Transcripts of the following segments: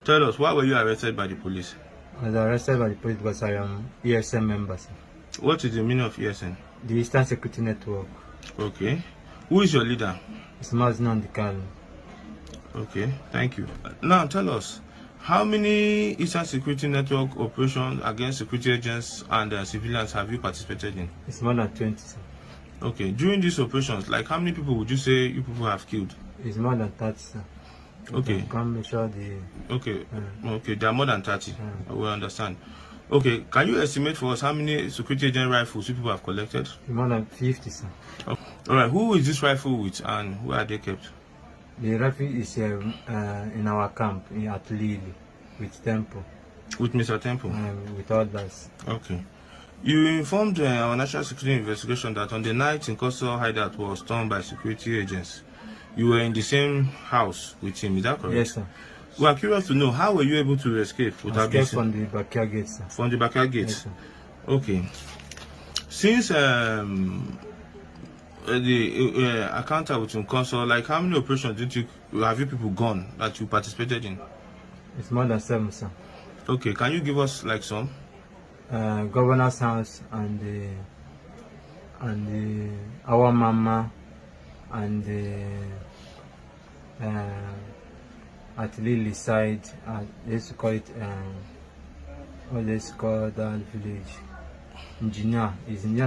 Tell us, why were you arrested by the police? I was arrested by the police because I am ESN member, sir. What is the meaning of ESN? The Eastern Security Network. Okay. Who is your leader? It's Mazi Nnamdi Kanu. Okay, thank you. Now tell us, how many Eastern Security Network operations against security agents and civilians have you participated in? It's more than 20, sir. Okay, during these operations, like how many people would you say you people have killed? It's more than 30, sir. Okay. Can't measure the... Okay, okay, there are more than 30. We understand. Okay, can you estimate for us how many security agent rifles you people have collected? More than 50, sir. Okay. All right, who is this rifle with and where are they kept? The rifle is in our camp at Lili with Temple. With Mr. Temple? With others. Okay. You informed our National Security Investigation that on the night in Coastal Hideout was stormed by security agents, you were in the same house with him, is that correct? Yes, sir. We are curious to know, how were you able to escape without being seen? From the backyard gate, sir. From the backyard gate? Yes, sir. Okay. Since the encounter with Consul, like how many operations have you people gone that you participated in? It's more than 7, sir. Okay, can you give us like some? Governor's house and our mama and at Lily side, they used to call it what they used to call that village. Engineer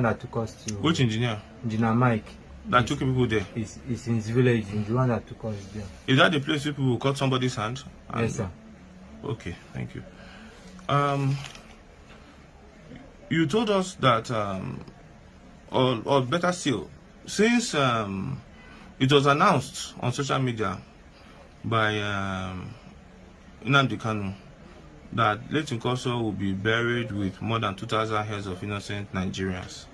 that took us to. Which engineer? Engineer Mike. That took people there. It's in his village. He's the one that took us there. Is that the place people will cut somebody's hand? Yes, sir. Okay, thank you. You told us that, or better still, since it was announced on social media by Nnamdi Kanu that late Nkoso will be buried with more than 2,000 heads of innocent Nigerians.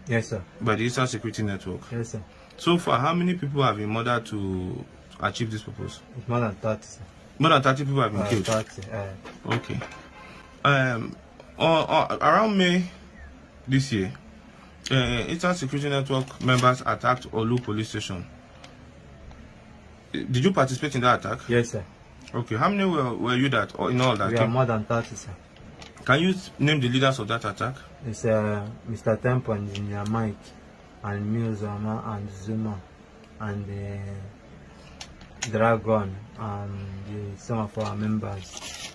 Yes, sir. By the Eastern Security Network. Yes, sir. So far, how many people have been murdered to achieve this purpose? It's more than 30, sir. More than 30 people have been killed? 30, Okay. Around May this year, Eastern Security Network members attacked Olu police station. Did you participate in that attack? Yes, sir. Okay, how many were you that, or in all that? We are more than 30, sir. Can you name the leaders of that attack? It's Mr. Temple and Engineer Mike and Milzama and Zuma and Dragon and some of our members.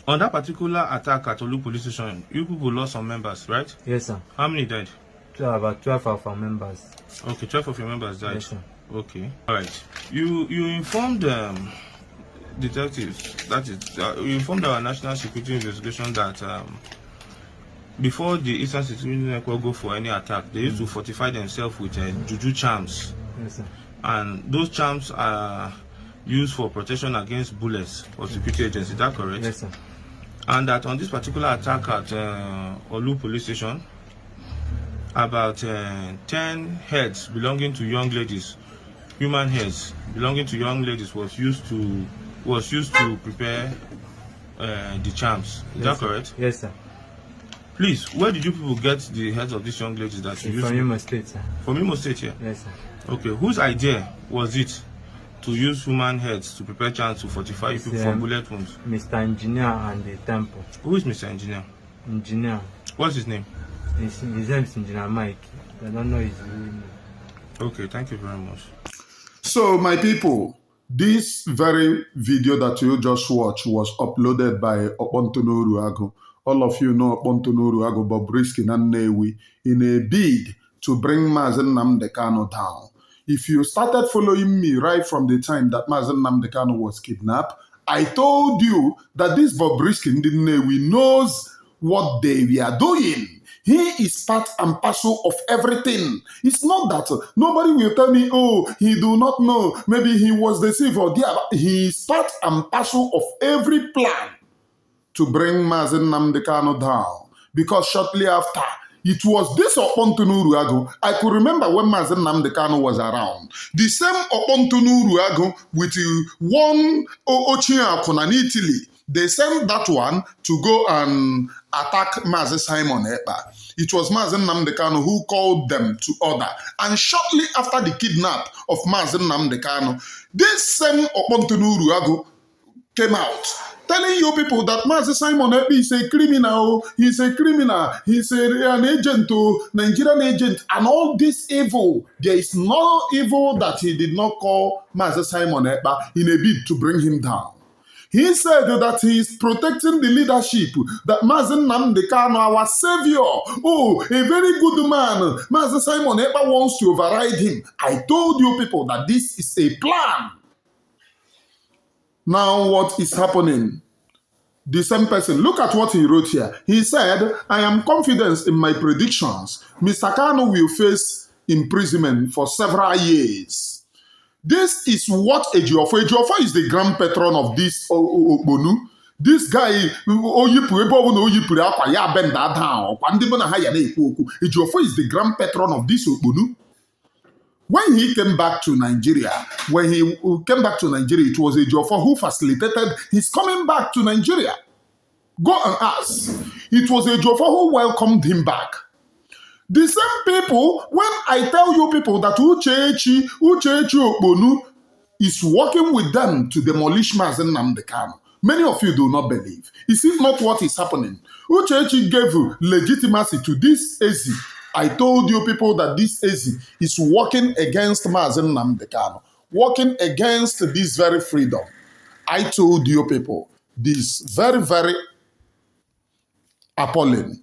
On that particular attack at Olu police station, you people lost some members, right? Yes, sir. How many died? About 12 of our members. Okay, 12 of your members died. Yes, sir. Okay, all right. You informed detectives, that is, you informed our National Security Investigation that before the Eastern Security Network go for any attack, they used to fortify themselves with juju charms. Yes, sir. And those charms are used for protection against bullets or security agents. Is that correct? Yes, sir. And that on this particular attack at Olu police station, about 10 heads belonging to young ladies, human heads belonging to young ladies, was used to prepare the charms. Is that correct? Yes, sir. Please, where did you people get the heads of these young ladies that you used? From Imo State, sir. From Imo State, here? Yes, sir. Okay, whose idea was it to use human heads to prepare charms to fortify people from bullet wounds? Mr. Engineer and the Temple. Who is Mr. Engineer? Engineer. What's his name? His name is Engineer Mike. I don't know his real name. Okay, thank you very much. So, my people, this very video that you just watched was uploaded by Okpontu Uruagu. All of you know Okpontu Uruagu, Bobrisky and Nnewi, in a bid to bring Mazi Nnamdi Kanu down. If you started following me right from the time that Mazi Nnamdi Kanu was kidnapped, I told you that this Bobrisky and Nnewi knows what they were doing. He is part and parcel of everything. It's not that nobody will tell me, oh, he do not know. Maybe he was deceived or there. He is part and parcel of every plan to bring Mazi Nnamdi Kanu down. Because shortly after, it was this Okpontu Uruagu. I could remember when Mazi Nnamdi Kanu was around. The same Okpontu Uruagu with one Uchechi and Ejiofor in Italy. They sent that one to go and attack Mazi Simon Ekpa. It was Mazi Nnamdi Kanu who called them to order. And shortly after the kidnap of Mazi Nnamdi Kanu, this same Okpontu Uruagu came out telling you people that Mazi Simon Ekpa is a criminal, he's a criminal, he's an agent, Nigerian agent, and all this evil. There is no evil that he did not call Mazi Simon Ekpa in a bid to bring him down. He said that he is protecting the leadership, that Mazi Nnamdi Kanu, our savior, oh, a very good man, Mazi Simon Ekpa wants to override him. I told you people that this is a plan. Now what is happening? The same person, look at what he wrote here. He said, I am confident in my predictions. Mr. Kanu will face imprisonment for several years. This is what Ejiofor. Ejiofor is the grand patron of this Okpontu. This guy, Ejiofor is the grand patron of this Okpontu. When he came back to Nigeria, it was Ejiofor who facilitated his coming back to Nigeria. Go and ask. It was Ejiofor who welcomed him back. The same people, when I tell you people that Uchechi Okpontu is working with them to demolish Mazi Nnamdi Kanu, many of you do not believe. Is it not what is happening? Uchechi gave legitimacy to this Ezi. I told you people that this Ezi is working against Mazi Nnamdi Kanu, working against this very freedom. I told you people this very, very appalling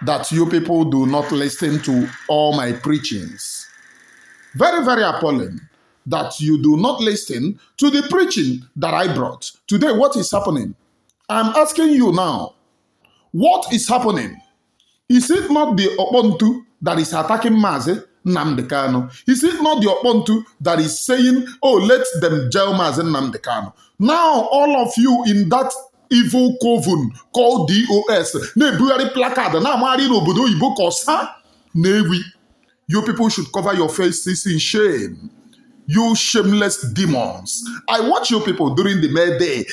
that you people do not listen to all my preachings. Very, very appalling that you do not listen to the preaching that I brought. Today, what is happening? I'm asking you now, what is happening? Is it not the Okpontu that is attacking Mazi Nnamdi Kanu? Is it not the Okpontu that is saying, oh, let them jail Mazi Nnamdi Kanu? Now, all of you in that evil coven called DOS, you people should cover your faces in shame. You shameless demons. I watch you people during the May Day.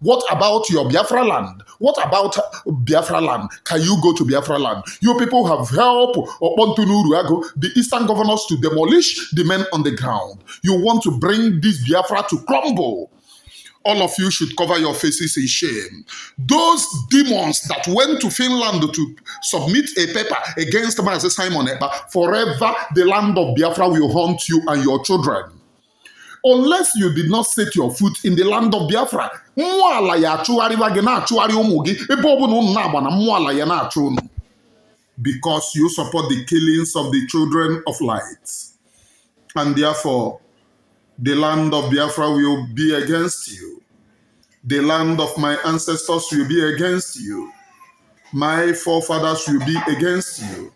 What about your Biafra land? What about Biafra land? Can you go to Biafra land? You people have helped Okpontu Uruagu, the eastern governors, to demolish the men on the ground. You want to bring this Biafra to crumble. All of you should cover your faces in shame. Those demons that went to Finland to submit a paper against Mazi Simon Ekpa, forever the land of Biafra will haunt you and your children. Unless you did not set your foot in the land of Biafra. Because you support the killings of the children of light. And therefore, the land of Biafra will be against you. The land of my ancestors will be against you. My forefathers will be against you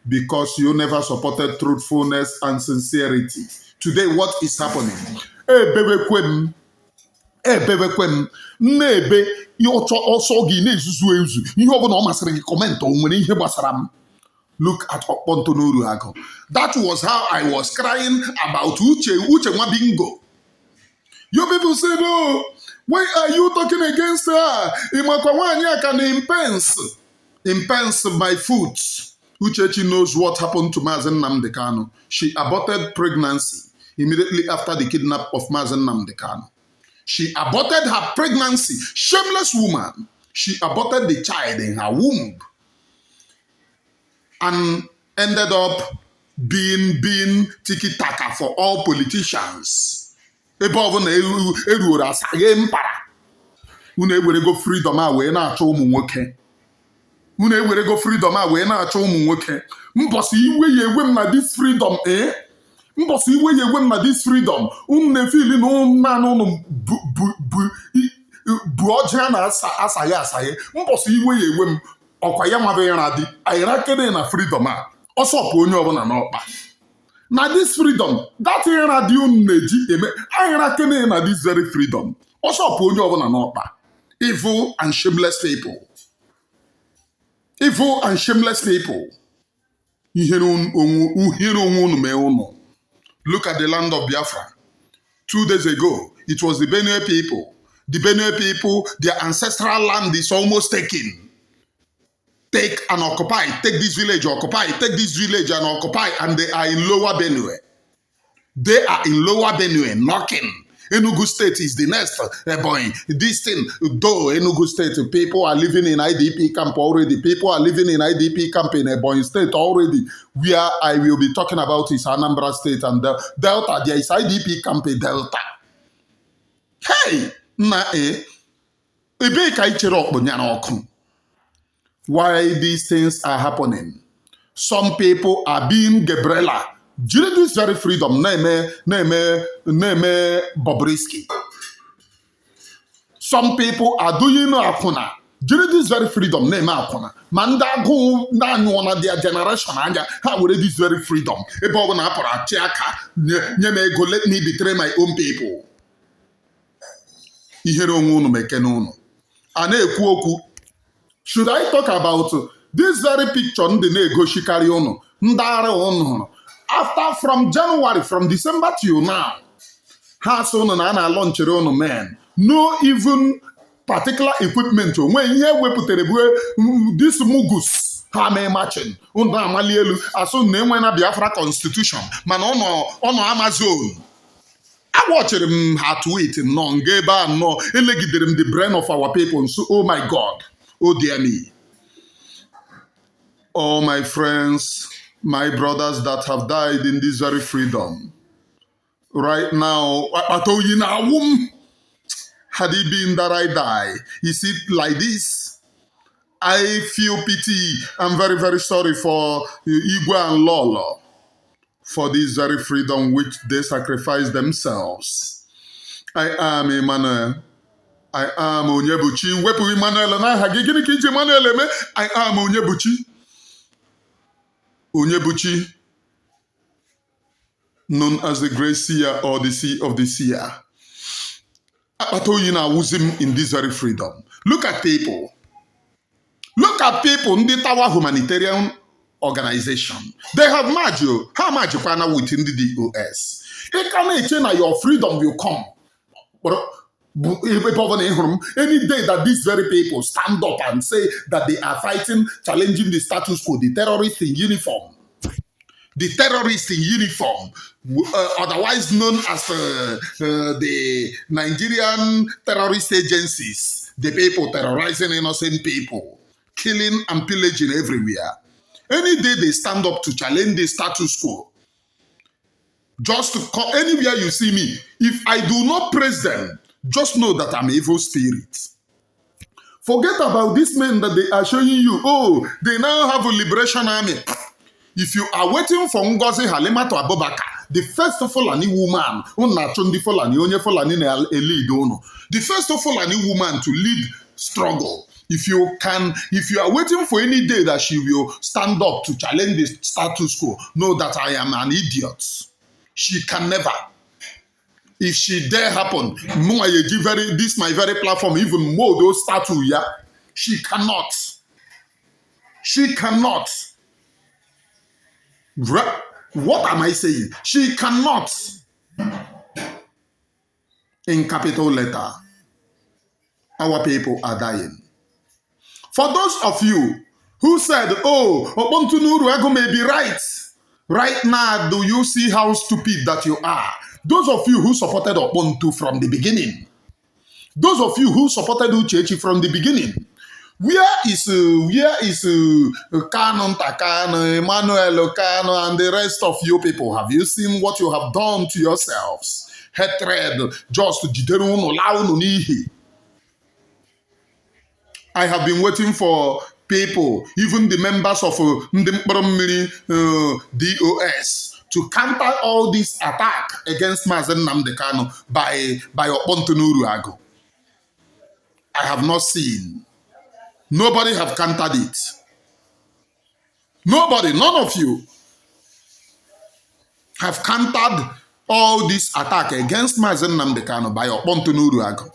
because you never supported truthfulness and sincerity. Today, what is happening? Look at Okpontu Uruagu. That was how I was crying about Uche Mabingo. You people said, oh, why are you talking against her? I can impense my foot. Uchechi knows what happened to Mazi Nnamdi Kanu. She aborted pregnancy immediately after the kidnap of Mazi Nnamdi Kanu. She aborted her pregnancy. Shameless woman. She aborted the child in her womb. And ended up being tiki-taka for all politicians. Freedom Mbosi iwe ye wem na this freedom, Mbosi iwe ye wem na this freedom. Feel no bu oje na asaye. Mbosi iwe ye wem okwa ya mabe radi. Ayira kede na freedom a. Oso po onye obuna na okpa. Na this freedom, that radi neji eme. Ayira kede na this very freedom. Oso po onye obuna na okpa. Evil and shameless people. Evil and shameless people. Look at the land of Biafra. 2 days ago, it was the Benue people. The Benue people, their ancestral land is almost taken. Take and occupy. Take this village, occupy. Take this village and occupy. And they are in lower Benue. They are in Lower Benue knocking. Enugu State is the next. Boy, this thing, though Enugu State, people are living in IDP camp already. People are living in IDP camp in Ebonyi State already. Where I will be talking about is Anambra State and the Delta. There is IDP camp in Delta. Hey, why these things are happening? Some people are being Gabriela. During this very freedom, name Bobrisky. Some people are doing Akuna. During this very freedom, name Akuna. Manda go na one of their generation anja. How would this very freedom? Ebo na para chiaka. Nyeme go let me betray my own people. Ihero ngunu mekenono. Ane ekwu. Should I talk about this very picture? Ndị na-egoshikari unu, ndara unu. After from January, from December till now, ha so unu na ana launchere unu men. No even particular equipment. When ihe wepụtara bụ this mugus ha mee matching. Unu amali elu aso na enwe na Biafra constitution. Mana ọnọ Amazon. Watching him her tweet no ngeba no elegidere the brain of our people. So, oh my God. Oh dear me. All my friends, my brothers that have died in this very freedom. Right now, had it been that I die, is it like this? I feel pity. I'm very, very sorry for Igwe and Lolo for this very freedom which they sacrificed themselves. I am Emmanuel. I am Onyebuchi. Wepu Emmanuel na ha gịnị ka iji Emmanuel eme? I am Onyebuchi. Onyebuchi, known as the Great Seer or the Sea of the Seer. Akpatoyi na wuzim in this very freedom. Look at people. Look at people in the Tower Humanitarian Organization. They have merged you. How much you find out within the DOS? It can change your freedom will come. Any day that these very people stand up and say that they are fighting, challenging the status quo, the terrorists in uniform, otherwise known as the Nigerian terrorist agencies, the people terrorizing innocent people, killing and pillaging everywhere. Any day they stand up to challenge the status quo, just to come anywhere you see me, if I do not praise them, just know that I'm an evil spirit. Forget about these men that they are showing you. Oh, they now have a liberation army. If you are waiting for Ngozi Halima to Abubakar, the first Fulani woman, the first Fulani woman to lead struggle. If you are waiting for any day that she will stand up to challenge the status quo, know that I am an idiot. She can never. If she dare happen, this my very platform, even more those statue, yeah, she cannot. She cannot. What am I saying? She cannot. In capital letter, our people are dying. For those of you who said, oh, Okpontu Uruagu may be right. Right now, do you see how stupid that you are? Those of you who supported Okpontu from the beginning, those of you who supported Uchechi from the beginning, where is Kanu Takano, Emmanuel Kanu, and the rest of you people? Have you seen what you have done to yourselves? Hatred, just I have been waiting for people, even the members of DOS, to counter all this attack against Mazi Nnamdi Kanu by Okpontu Uruagu. I have not seen. Nobody have countered it. Nobody, none of you have countered all this attack against Mazi Nnamdi Kanu by Okpontu Uruagu.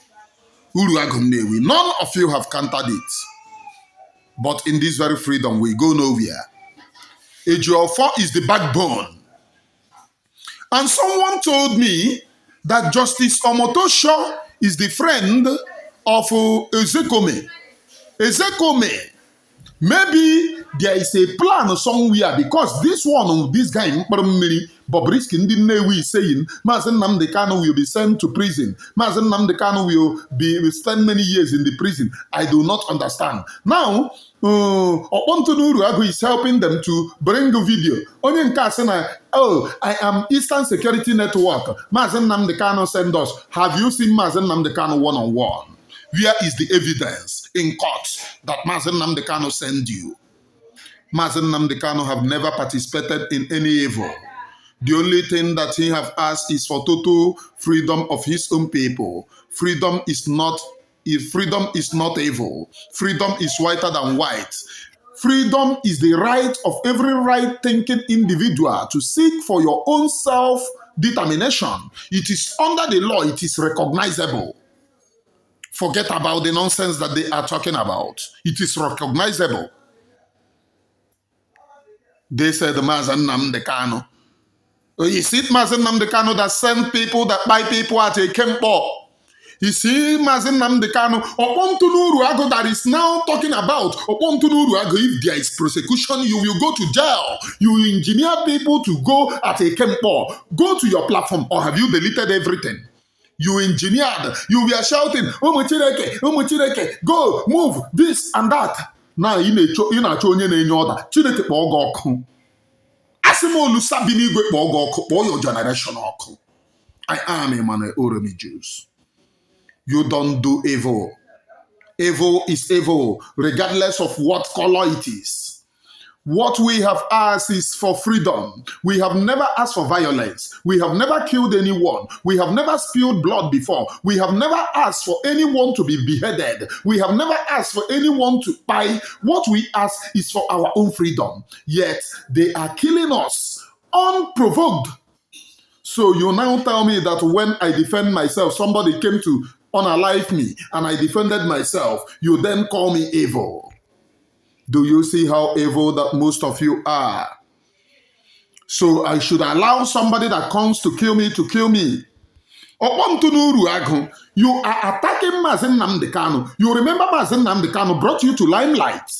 None of you have countered it. But in this very freedom, we go nowhere. Ejiofor is the backbone. And someone told me that Justice Omotosho is the friend of Ezekome. Ezekome, maybe there is a plan somewhere because this guy, Bobrisky ndị Nnewi is saying Mazi Nnamdi Kanu will be sent to prison. Mazi Nnamdi Kanu will spend many years in the prison. I do not understand. Now, Okpontu Uruagu is helping them to bring a video. Onye nke a sị na, oh, I am Eastern Security Network. Mazi Nnamdi Kanu send us. Have you seen Mazi Nnamdi Kanu one-on-one? Where is the evidence in court that Mazi Nnamdi Kanu send you? Mazi Nnamdi Kanu have never participated in any evil. The only thing that he have asked is for total freedom of his own people. Freedom is not evil. Freedom is whiter than white. Freedom is the right of every right-thinking individual to seek for your own self-determination. It is under the law. It is recognizable. Forget about the nonsense that they are talking about. It is recognizable. They said Mazi Nnamdi Kanu. Is it Mazi Nnamdi Kanu that sent people, that buy people at a Ekpa? You see, Mazi Nnamdi Kanu, Okpontu Uruagu that is now talking about Okpontu Uruagu, if there is prosecution, you will go to jail. You will engineer people to go at a Ekpa. Go to your platform, or have you deleted everything? You engineered, you were shouting, Umuchireke, go, move, this and that. Now, you na-achọ onye na-enye ọda, Chineke kpọọ gị ọkụ. Asị m olusa bi n'igwe kpọọ gị ọkụ, kpọọ your generation ọkụ. I am Emmanuel Oromi Jews. You don't do evil. Evil is evil, regardless of what color it is. What we have asked is for freedom. We have never asked for violence. We have never killed anyone. We have never spilled blood before. We have never asked for anyone to be beheaded. We have never asked for anyone to die. What we ask is for our own freedom. Yet they are killing us unprovoked. So you now tell me that when I defend myself, somebody came to unalive me and I defended myself, you then call me evil. Do you see how evil that most of you are? So I should allow somebody that comes to kill me to kill me. Okpontu Uruagu, you are attacking Mazi Nnamdi Kanu. You remember Mazi Nnamdi Kanu brought you to limelight.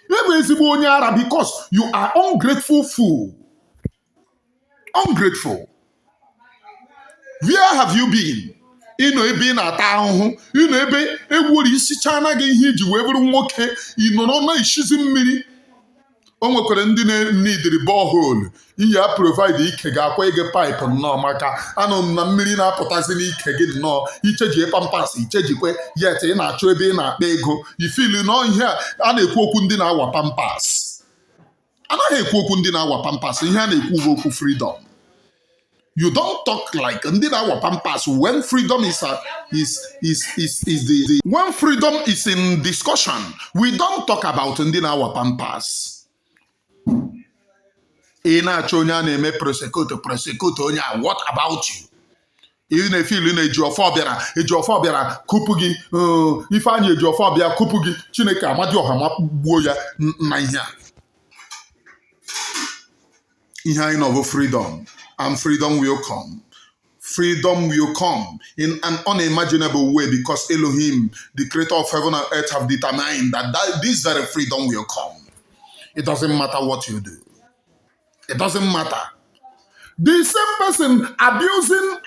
Because you are ungrateful fool. Ungrateful. Where have you been? Ino ebe na-ata ahụhụ, ino ebe egwuri isi chana gị ihe iji wee bụrụ nwoke, ino nọ na ishizi mmiri. O nwekwara ndị na-nidiri borehole, iyi a provide ike ga-akwa ige pipe nnọọ maka anụ na mmiri na-apụtazi n'ike gị nnọọ, icheji pampas, ichejikwe yet ị na-achọ ebe ị na-akpa ego, ifili nọ ihe a na-ekwu okwu ndị na-awa pampas. Anaghị ekwu okwu ndị na-awa pampas, ihe a na-ekwu okwu freedom. You don't talk like Ndina Pampas when freedom when freedom is in discussion. We don't talk about Ndina Pampas. Ina chonya neme prosecute onya. What about you? Even if you Ejiofor bịara kupu gị Ifeanyi Ejiofor bịa kupu gị Chineke Amadioha magbuo ya na ihe a. Ihe anyị nọ freedom. And freedom will come. Freedom will come in an unimaginable way because Elohim, the creator of heaven and earth, have determined that this very freedom will come. It doesn't matter what you do. It doesn't matter. The same person abusing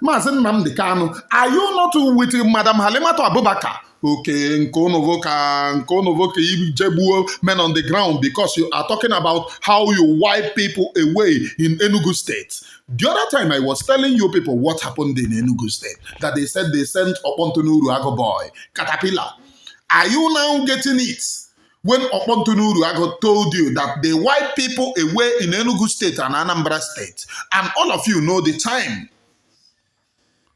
Mazi Nnamdi Kanu. Are you not with Madam Halimatu Abubakar? Okay, Nkonovoke Jebuo men on the ground because you are talking about how you wipe people away in Enugu State. The other time I was telling you people what happened in Enugu State, that they said they sent Okpontu Uruagu boy, Caterpillar. Are you now getting it? When Okpontu Uruagu told you that they wipe people away in Enugu State and Anambra State, and all of you know the time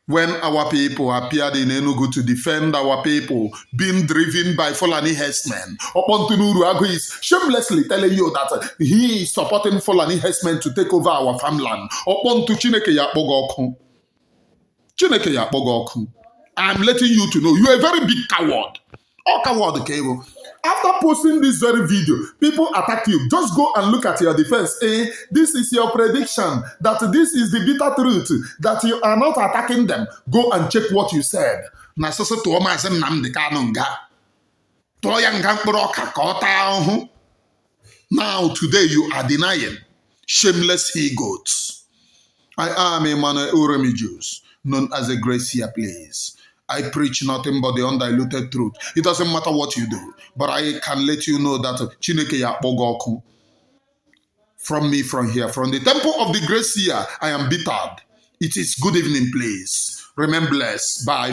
when our people appeared in Enugu to defend our people, being driven by Fulani herdsmen. Okpontu Uruagu is shamelessly telling you that he is supporting Fulani herdsmen to take over our farmland. Okpontu Chineke ya kpogo oku. I'm letting you to know you are a very big coward. Coward cable. After posting this very video, people attack you. Just go and look at your defense. This is your prediction, that this is the bitter truth, that you are not attacking them. Go and check what you said. Now today you are denying. Shameless he-goats. I am Emmanuel Uremijus, known as a Gracia Place. I preach nothing but the undiluted truth. It doesn't matter what you do, but I can let you know that Chineke ya Bogoku. From me, from here, from the temple of the Gracia, I am bittered. It is good evening, please. Remain blessed. Bye.